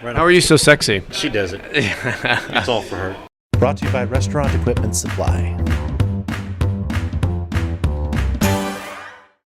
Right How are you so sexy? She does it. It's all for her. Brought to you by Restaurant Equipment Supply.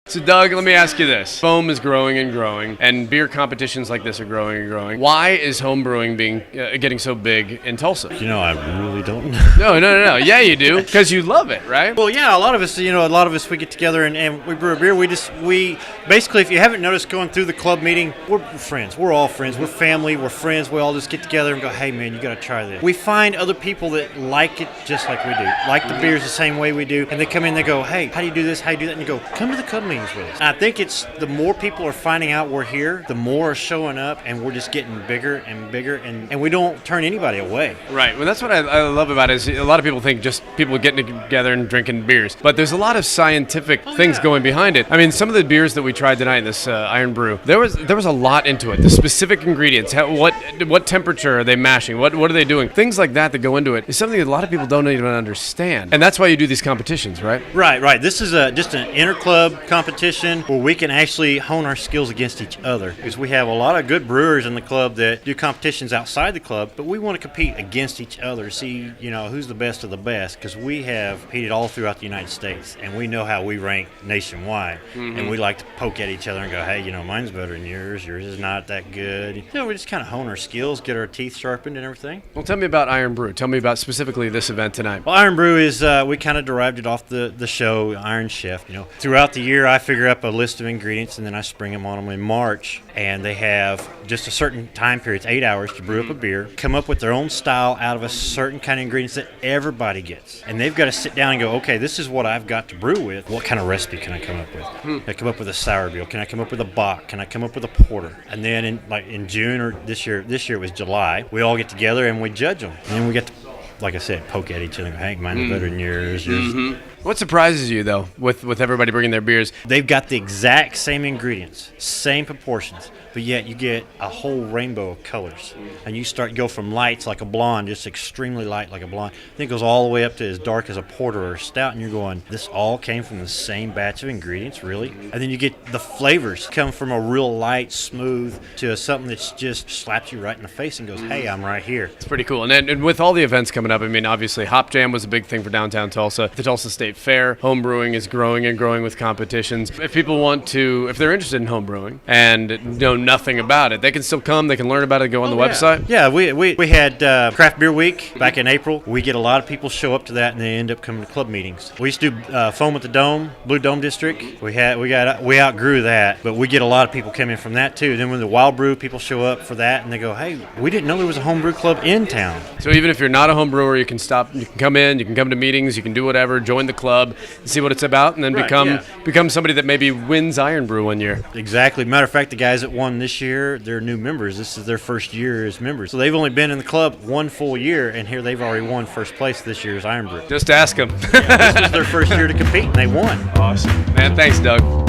So, Doug, let me ask you this. Foam is growing and growing, and beer competitions like this are growing and growing. Why is home brewing getting so big in Tulsa? I really don't know. No. Yeah, you do, because you love it, right? Well, yeah, a lot of us, we get together and we brew a beer. We basically, if you haven't noticed going through the club meeting, we're friends. We're all friends. We're family. We're friends. We all just get together and go, hey, man, you got to try this. We find other people that like it just like we do, like the beers the same way we do, and they come in and they go, hey, how do you do this? How do you do that? And you go, come to the club meetings with us. And I think it's the more people are finding out we're here, the more are showing up, and we're just getting bigger and bigger, and we don't turn anybody away. Right. Well, that's what I love about it. Is a lot of people think just people getting together and drinking beers, but there's a lot of scientific things going behind it. I mean, some of the beers that we tried tonight in this Iron Brew, there was a lot into it. The specific ingredients, what temperature are they mashing, what are they doing, things like that go into it is something that a lot of people don't even understand, and that's why you do these competitions, right? Right. This is just an inter-club competition where we can actually hone our skills against each other, because we have a lot of good brewers in the club that do competitions outside the club, but we want to compete against each other, see who's the best of the best, because we have competed all throughout the United States, and we know how we rank nationwide. And we like to poke at each other and go, hey, mine's better than yours is not that good. We just kind of hone our skills, get our teeth sharpened and everything. Well, tell me about Iron Brew. Tell me about specifically this event tonight. Well, Iron Brew is, we kind of derived it off the show Iron Chef. Throughout the year I figure up a list of ingredients and then I spring them on them in March, and they have just a certain time period, it's 8 hours to brew up a beer, come up with their own style out of a certain kind of ingredients that everybody gets, and they've got to sit down and go, okay, this is what I've got to brew with. What kind of recipe can I come up with? Can I come up with a sour beer? Can I come up with a bock? Can I come up with a porter? And then in June, or this year it was July, we all get together and we judge them, and then we get to, like I said, poke at each other and go, hey, mine's better than yours. What surprises you, though, with everybody bringing their beers? They've got the exact same ingredients, same proportions, but yet you get a whole rainbow of colors. And you go from lights like a blonde, just extremely light like a blonde, then it goes all the way up to as dark as a porter or a stout, and you're going, this all came from the same batch of ingredients, really? And then you get the flavors come from a real light, smooth, to something that's just slaps you right in the face and goes, hey, I'm right here. It's pretty cool. And with all the events coming up, I mean, obviously, Hop Jam was a big thing for downtown Tulsa. The Tulsa State Fair, home brewing is growing and growing with competitions. If people if they're interested in home brewing and know nothing about it, they can still come, they can learn about it, go on the website. Yeah, we had Craft Beer Week back in April. We get a lot of people show up to that and they end up coming to club meetings. We used to do Foam at the Dome, Blue Dome District. We outgrew that, but we get a lot of people coming from that too. Then when the Wild Brew, people show up for that and they go, hey, we didn't know there was a home brew club in town. So even if you're not a home brewer, you can come in, you can come to meetings, you can do whatever, join the club, see what it's about, and then become somebody that maybe wins Iron Brew one year. Exactly. Matter of fact, the guys that won this year, they're new members. This is their first year as members. So they've only been in the club one full year, and here they've already won first place this year's Iron Brew. Just ask them. This was their first year to compete, and they won. Awesome. Man, thanks, Doug.